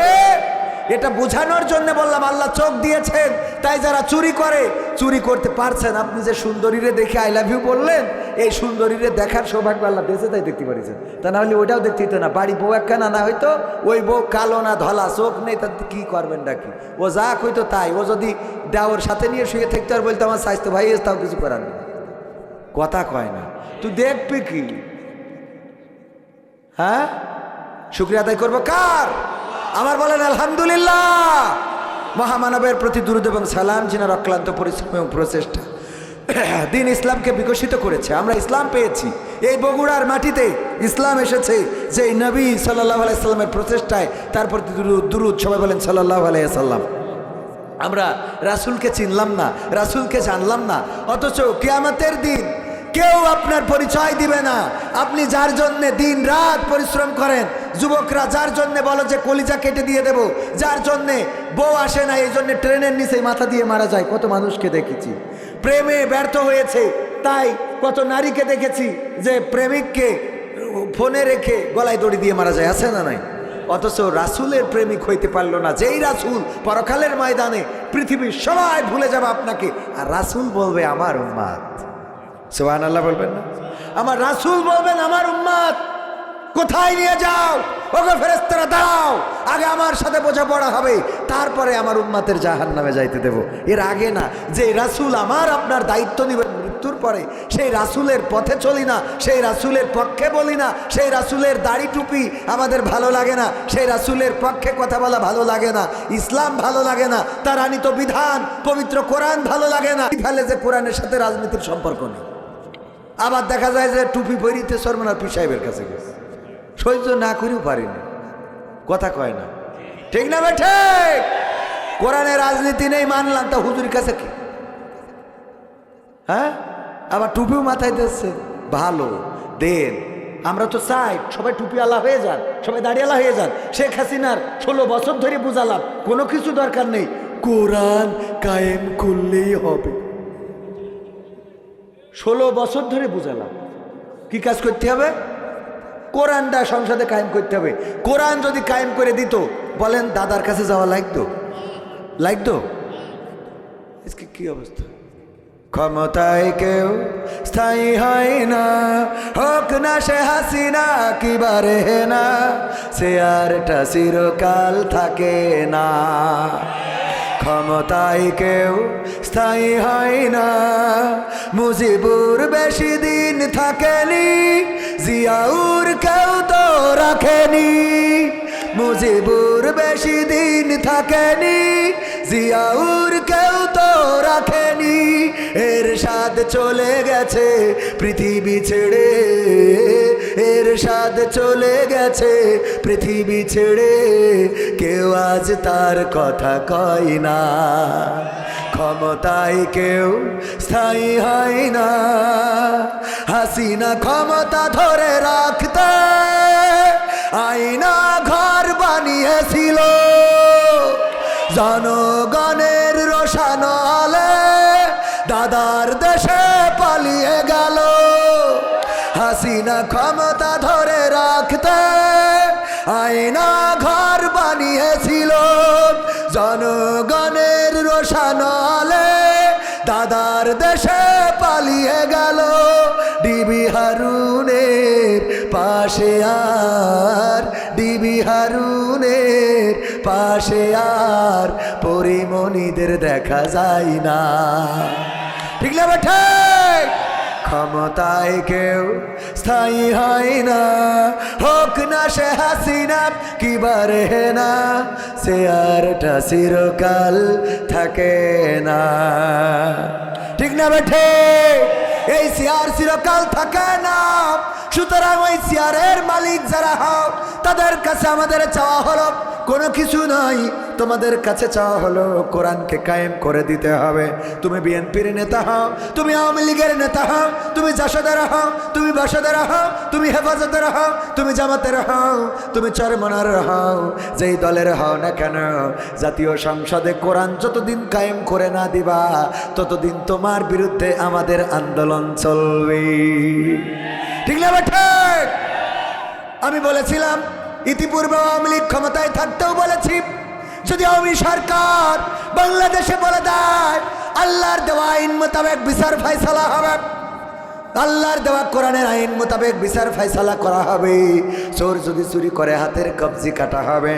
এটা বোঝানোর জন্য বললাম। আল্লাহ চোখ দিয়েছেন, তাই যারা চুরি করে, চুরি করতে পারছেন। আপনি যে সুন্দরীরে দেখে আই লাভ ইউ বললেন, এই সুন্দরীরে দেখার সৌভাগ্য আল্লাহ দিয়েছে, তাই দেখতে পারিছেন। তা না হলে ওইটাও দেখতে হতো না। বাড়ি বউ একখানা না হয়তো, ওই বউ কালো না ধলা, চোখ নেই, তাতে কি করবেন নাকি? ও যা হইতো তাই। ও যদি দেওয়ার সাথে নিয়ে শুয়ে থাকতে আর বলতো আমার স্বাস্থ্য ভাই, তাও কিছু করার নেই। কথা কয় না, তুই দেখবি কি? হ্যাঁ, শুকরিয়া আদায় করবো কার? আমার বলেন আলহামদুলিল্লাহ। মহামানবের প্রতি দুরূদ এবং সালাম, যিনার অক্লান্ত পরিশ্রম এবং প্রচেষ্টা দিন ইসলামকে বিকশিত করেছে। আমরা ইসলাম পেয়েছি, এই বগুড়ার মাটিতে ইসলাম এসেছে যে নবী সাল্লাল্লাহু আলাইহি সাল্লামের প্রচেষ্টায়। তার প্রতি দুরূদ, সবাই বলেন সাল্লাল্লাহু আলাইহি সাল্লাম। আমরা রাসূলকে চিনলাম না, রাসূলকে জানলাম না, অথচ কিয়ামতের দিন কেউ আপনার পরিচয় দিবে না। আপনি যার জন্যে দিন রাত পরিশ্রম করেন, যুবকরা যার জন্যে বলো যে কলিজা কেটে দিয়ে দেব, যার জন্যে বউ আসে না, এই জন্যে ট্রেনের নিচে মাথা দিয়ে মারা যায়, কত মানুষকে দেখেছি। প্রেমে ব্যর্থ হয়েছে, তাই কত নারীকে দেখেছি যে প্রেমিককে ফোনে রেখে গলায় দড়ি দিয়ে মারা যায়, আছে না নাই? অথচ রাসূলের প্রেমিক হইতে পারলো না। যেই রাসূল পরকালের ময়দানে পৃথিবীর সবাই ভুলে যাবে আপনাকে, আর রাসূল বলবে আমার উম্মত। সুবহানাল্লাহ বলবেন না? আমার রাসূল বলবেন আমার উম্মত। কোথায় নিয়ে যাও? ওগো ফেরেশতারা দাঁড়াও, আগে আমার সাথে বোঝাপড়া হবে, তারপরে আমার উম্মতের জাহান্নামে যাইতে দেব। এর আগে না। যে রাসূল আমার আপনার দায়িত্ব নেবেন মৃত্যুর পরে, সেই রাসূলের পথে চলি না, সেই রাসূলের পক্ষে বলি না, সেই রাসূলের দাড়ি টুপি আমাদের ভালো লাগে না, সেই রাসূলের পক্ষে কথা বলা ভালো লাগে না, ইসলাম ভালো লাগে না, তার আনিত বিধান পবিত্র কোরআন ভালো লাগে না। ফেলে যে কোরআনের সাথে রাজনীতির সম্পর্ক নেই। আবার দেখা যায় যে টুপি পরিতে সরমনার পীর সাহেবের কাছে গেছে, সহ্য না করেও পারিনি। কথা কয় না, ঠিক না ভাই? ঠিক। কোরআনের রাজনীতি নেই মানলাম, তা হুজুরের কাছে কি? হ্যাঁ, আবার টুপিও মাথায় দিচ্ছে, ভালো দেন। আমরা তো চাই সবাই টুপি আলা হয়ে যান, সবাই দাঁড়িয়ালা হয়ে যান। শেখ হাসিনার 16 বছর ধরে বুঝালাম, কোনো কিছু দরকার নেই, কোরআন কায়েম করলেই হবে। 16 বছর ধরে বুঝালাম কি কাজ করতে হবে? কোরআনটা সংসদে কায়েম করতে হবে। কোরআন যদি কায়েম করে দিত, বলেন দাদার কাছে যাওয়া লাগতো? আজকে কি অবস্থা? ক্ষমতায় কেউ স্থায়ী হয় না, হোক না সে হাসিনা কি বারে না, সে আরটা চিরকাল থাকে না। ক্ষমতায় কেউ স্থায়ী হয় না, মুজিবুর বেশি দিন থাকেনি, জিয়াউর কেউ তো রাখেনি। মুজিবুর বেশি দিন থাকেনি, জিয়াউর কেউ তো রাখেনি। এরশাদ চলে গেছে পৃথিবী ছেড়ে, এরশাদ চলে গেছে পৃথিবী ছেড়ে, কেউ আজ তার কথা কয় না। ক্ষমতায় কেউ স্থায়ী হয় না, হাসিনা ক্ষমতা ধরে রাখতে আয়না ঘর বানিয়েছিল, জনগণের রোশন আলে দাদার দেশে পালিয়ে গেল। হাসিনা ক্ষমতা ধরে রাখতে আয়না ঘর বানিয়েছিল, জনগণের রোশন আলে দাদার দেশে পালিয়ে গেল। ডিবি হারুনের পাশে আর, ডিবি হারুনের পাশে আর পরিমণিদের দেখা যায় না। ঠিক না বেঠে? ক্ষমতায় কেউ স্থায়ী হয় না, হোক না সে হাসিনা কিবার হে না, সে আরটা চিরকাল থাকে না। ঠিক না বেঠে? এই চেয়ার চিরকাল থাকে না। সুতরাং ওই চেয়ারের মালিক যারা হও তাদের কাছে আমাদের চাওয়া হলো কোনো কিছু নাই, তোমাদের কাছে চাওয়া হলো কোরআনকে কায়েম করে দিতে হবে। তুমি বিএনপির নেতা হও, তুমি আওয়ামী লীগের নেতা হও, তুমি জাসদের হও, তুমি বাসদের হও, তুমি হেফাজতের হও, তুমি জামাতের হও, তুমি চরমনার হও, যেই দলের হও না কেন, জাতীয় সংসদে কোরআন যতদিন কায়েম করে না দিবা ততদিন তোমার বিরুদ্ধে আমাদের আন্দোলন চলবে। ঠিক না ঠিক? আমি বলেছিলাম ইতিপূর্বে আওয়ামী লীগ ক্ষমতায় থাকতেও বলেছি, যদি আওয়ামী সরকার বাংলাদেশে বলে দেয় আল্লাহর দেওয়া আইন মোতাবেক বিচার ফায়সালা হবে, আল্লাহর দেওয়া কোরআনের আইন মোতাবেক বিচার ফায়সালা করা হবে, চোর যদি চুরি করে হাতের কবজি কাটা হবে,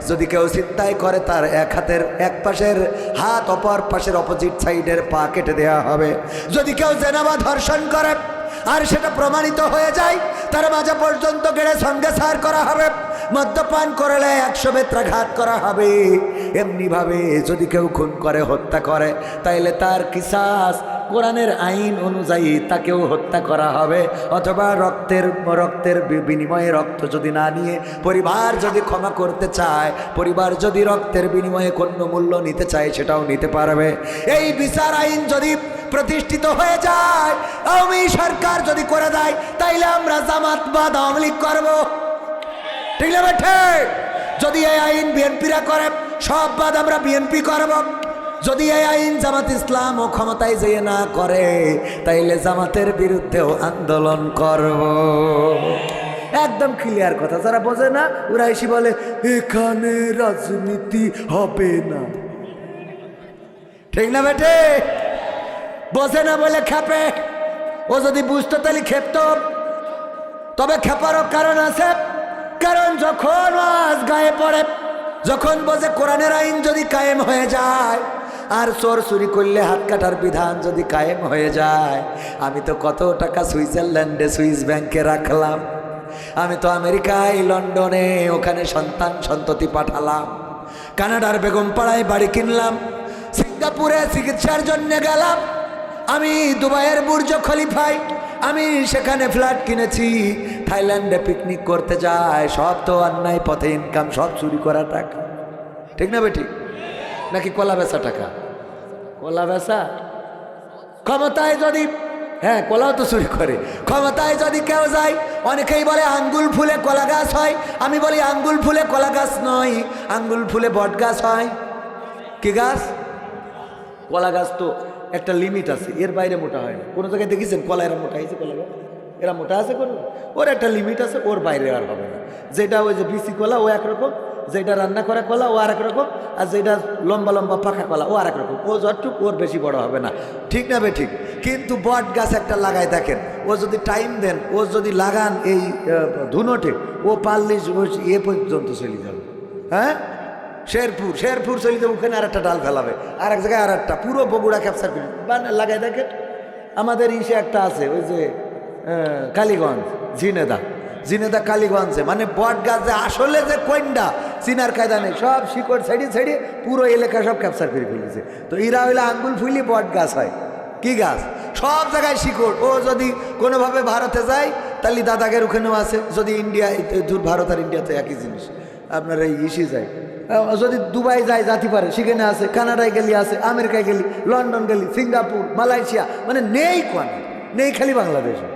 যদি কেউ ছিনতাই করে তার এক হাতের এক পাশের হাত অপর পাশের অপোজিট সাইডের পা কেটে দেওয়া হবে, যদি কেউ জেনা বা ধর্ষণ করে আর সেটা প্রমাণিত হয়ে যায় তার মাজা পর্যন্ত গেড়ে সঙ্গে সার করা হবে, মদ্যপান করলে 100 বেত্রাঘাত করা হবে। এমনিভাবে যদি কেউ খুন করে হত্যা করে তাইলে তার কিসাস কোরআনের আইন অনুযায়ী তাকেও হত্যা করা হবে, অথবা রক্তের বিনিময়ে রক্ত যদি না নিয়ে পরিবার যদি ক্ষমা করতে চায়, পরিবার যদি রক্তের বিনিময়ে কোনো মূল্য নিতে চায় সেটাও নিতে পারবে। এই বিচার আইন যদি প্রতিষ্ঠিত হয়ে যায়, আওয়ামী সরকার যদি করে দেয়, তাইলে আমরা জামাত বাদ আওয়ামী লীগ করবো। ঠিক না ঠিক? যদি এই আইন বিএনপিরা করে সব বাদ আমরা বিএনপি করব। যদি এই আইন জামাত ইসলাম ও ক্ষমতায় যেয়ে না করে তাইলে জামাতের বিরুদ্ধেও আন্দোলন করব। একদম ক্লিয়ার কথা। যারা বোঝে না ওরা এসে বলে এখানে রাজনীতি হবে না। ঠিক না বেটে? বোঝে না বলে খেপে। ও যদি বুঝতো তাহলে খেপত। তবে খেপারও কারণ আছে, কারণ যখন আজ গায়ে পড়ে, যখন বোঝে কোরআনের আইন যদি কায়েম হয়ে যায় আর চোর চুরি করলে হাত কাটার বিধান যদি কায়েম হয়ে যায়, আমি তো কত টাকা সুইজারল্যান্ডে সুইস ব্যাংকে রাখলাম, আমি তো আমেরিকায় লন্ডনে ওখানে সন্তান সন্ততি পাঠালাম, কানাডার বেগমপাড়ায় বাড়ি কিনলাম, সিঙ্গাপুরে চিকিৎসার জন্য গেলাম, আমি দুবাইয়ের বুর্জ খলিফায় আমি সেখানে ফ্ল্যাট কিনেছি, থাইল্যান্ডে পিকনিক করতে যায়, সব তো অন্যায় পথে ইনকাম, সব চুরি করা টাকা। ঠিক না বেটি? নাকি কলা বেচা টাকা? কলা বেচা। ক্ষমতায় যদি, হ্যাঁ কলাও তো চুরি করে। ক্ষমতায় যদি কেউ যায়, অনেকেই বলে আঙ্গুল ফুলে কলা গাছ হয়, আমি বলি আঙ্গুল ফুলে কলা গাছ নয়, আঙ্গুল ফুলে বট গাছ হয়। কি গাছ? কলা গাছ তো একটা লিমিট আছে, এর বাইরে মোটা হয় না। কোনো জায়গায় দেখেছেন কলা এরা মোটা হয়েছে? কলা গাছ এরা মোটা আছে কোনো? ওর একটা লিমিট আছে, ওর বাইরে আর হবে না। যেটা ওই যে বিসি কলা ও একরকম, যেটা রান্না করা কলা ও আর এক রকম, আর যেটা লম্বা লম্বা পাকা কলা ও আর এক রকম। ও যতটুকু ওর বেশি বড় হবে না। ঠিক না বে ঠিক? কিন্তু বট গাছ একটা লাগায় দেখেন, ও যদি টাইম দেন, ও যদি লাগান এই ধুনোটে, ও 40 এ পর্যন্ত চলে যাবে। হ্যাঁ, শেরপুর চলে যাবো, ওখানে আর একটা ডাল ফেলাবে, আর এক জায়গায় আর একটা, পুরো বগুড়া ক্যাপচার করে লাগাই দেখেন। আমাদের ইসে একটা আছে ওই যে কালীগঞ্জ জিনেদা কালীগঞ্জে, মানে বট গাছ যে আসলে যে কন্যা চিনার কায়দা নেই, সব শিকড় ছেড়ে পুরো এলাকা সব ক্যাপচার করে ফেলেছে। তো এরা হইলে আঙ্গুল ফুলি বট গাছ হয়, কি গাছ, সব জায়গায় শিকড়। ও যদি কোনোভাবে ভারতে যায় তাহলে দাদাগের ওখানেও আছে, যদি ইন্ডিয়া, দূর ভারত আর ইন্ডিয়াতে একই জিনিস, আপনার এই ইসি যায়, যদি দুবাই যায় জাতি পারে সেখানে আছে, কানাডায় গেলি আছে, আমেরিকায় গেলি, লন্ডন গেলি, সিঙ্গাপুর, মালয়েশিয়া, মানে নেই কোয়ানে, নেই খালি বাংলাদেশে,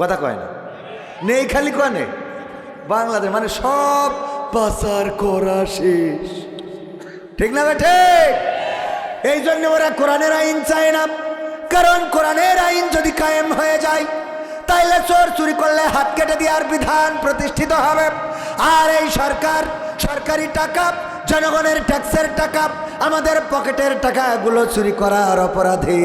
কথা কয় না, নেই খালি কোয়ানে বাংলাদেশ, মানে সব পাচার করা শেষ, ঠিক না বেঠে? এই জন্য ওরা কোরআনের আইন চায় না, কারণ কোরআনের আইন যদি কায়েম হয়ে যায় তাইলে চোর চুরি করলে হাত কেটে দেওয়ার বিধান প্রতিষ্ঠিত হবে। আর এই সরকারি টাকা, জনগণের ট্যাক্সের টাকা, আমাদের পকেটের টাকাগুলো চুরি করার অপরাধী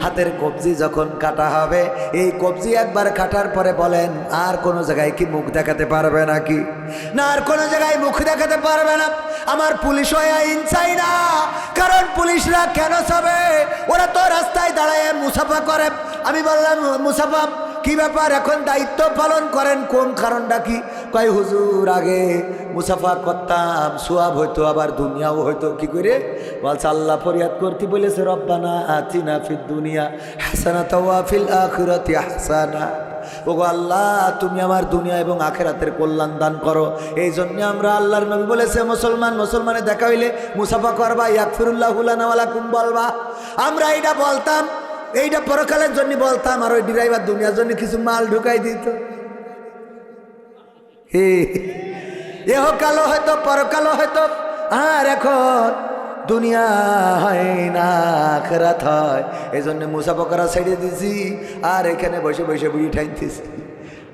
হাতের কবজি যখন কাটা হবে, এই কবজি একবার কাটার পরে বলেন আর কোনো জায়গায় কি মুখ দেখাতে পারবে নাকি? না, আর কোনো জায়গায় মুখ দেখাতে পারবে না। আমার পুলিশ ওই আইন চাই না, কারণ পুলিশরা কেন চাবে? ওরা তো রাস্তায় দাঁড়ায় মুসাফা করে। আমি বললাম, মুসাফা কি ব্যাপার, এখন দায়িত্ব পালন করেন, কোন কারণটা কি? কয় হুজুর আগে মুসাফা করতাম, সোয়াব হইতো, আবার দুনিয়াও হইতো। কি করে? বলছে আল্লাহ ফরিয়াদ করতে বলেছে, রব্বানা আতিনা ফিদ দুনিয়া হাসানাতা ওয়া ফিল আখিরাতি হাসানা। ওগো আল্লাহ, তুমি আমার দুনিয়া এবং আখিরাতের কল্যাণ দান করো। এই জন্য আমরা, আল্লাহর নবী বলেছে, মুসলমানে দেখা হইলে মুসাফা করবা, ইয়াগফিরুল্লাহু লানা ওয়া লাকুম বলবা। আমরা এইটা বলতাম, এইটা পরকালের জন্য বলতাম, আর ওই ড্রাইভার দুনিয়ার জন্য কিছু মাল ঢুকাই দিত। এহকালও হয়তো পরকালও হয়তো, আর এখন দুনিয়া হয় না আখিরাত হয়। এই জন্য মুসাফা করা ছেড়ে দিছি, আর এখানে বসে বসে বুড়ি ঠাইতেছি।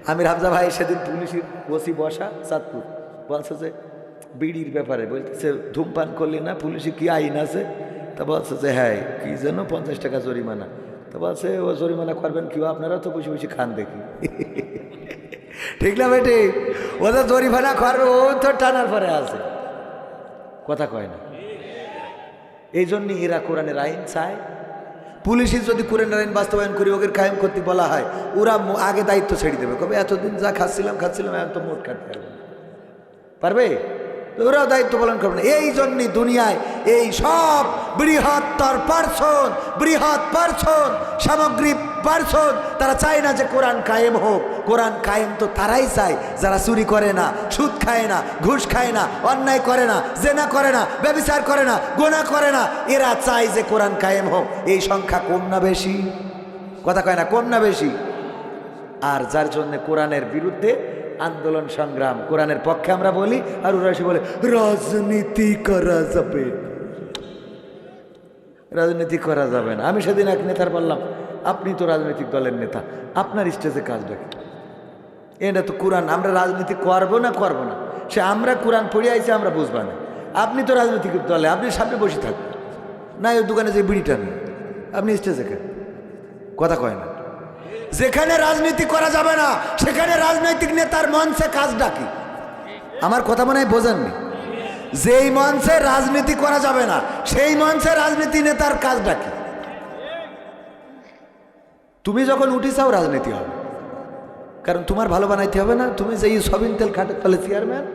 আমির হামজা ভাই সেদিন পুলিশের ওসি বসা চাঁদপুর, বলছে যে বিড়ির ব্যাপারে, বলতেছে ধূমপান করলে না পুলিশে কি আইন আছে? তা বলছে যে হ্যাঁ, কি যেন 50 টাকা জরিমানা। তো বলছে ও জরিমানা করবেন কেউ, আপনারা তো বসে বসে খান দেখি। ঠিক না বেটি? ওদের জরিমানা করবে, ও তো টানার পরে আছে, কথা কয় না। এই জন্যই এরা কোরআনের আইন চায়। পুলিশের যদি কোরআনের আইন বাস্তবায়ন করে ওদের কায়েম করতে বলা হয়, ওরা আগে দায়িত্ব ছেড়ে দেবে, কবে এতদিন যা খাচ্ছিলাম এখন তো মোট কাটতে পারবে, ওরাও দায়িত্ব পালন করবে না। এই জন্যই দুনিয়ায় এই সব বৃহৎ পার্সন সামগ্রিক পার্সন, তারা চায় না যে কোরআন কায়েম হোক। কোরআন কায়েম তো তারাই চায় যারা চুরি করে না, সুদ খায় না, ঘুষ খায় না, অন্যায় করে না, জেনা করে না, ব্যভিচার করে না, গোনা করে না। এরা চায় যে কোরআন কায়েম হোক। এই সংখ্যা কম না বেশি? কথা কয় না, কম না বেশি? আর যার জন্য কোরআনের বিরুদ্ধে আন্দোলন সংগ্রাম, কোরআনের পক্ষে আমরা বলি, আর ওরা এসে বলে রাজনীতি করা যাবে, রাজনীতি করা যাবে না। আমি সেদিন এক নেতার বললাম, আপনি তো রাজনৈতিক দলের নেতা, আপনার স্টেজে কাজ দেখে, এটা তো কোরআন, আমরা রাজনীতি করবো না সে আমরা কোরআন পড়ে আইছি, আমরা বুঝবা না। আপনি তো রাজনৈতিক দলে, আপনি সামনে বসে থাকবেন না, ওই দোকানে যে বিড়িটা নেই, আপনি স্টেজে কেন? কথা কয় না। যেখানে রাজনীতি করা যাবে না সেখানে রাজনৈতিক নেতার মঞ্চে কাজ ডাকি। আমার কথা মনে হয় বোঝেননি? যেই মঞ্চে রাজনীতি করা যাবে না সেই মঞ্চে রাজনীতি নেতার কাজ ডাকি। তুমি যখন উঠে চাও রাজনীতি হবে, কারণ তোমার ভালো বানাইতে হবে না। তুমি যে সবিন তেল খাটের তলে চেয়ারম্যান,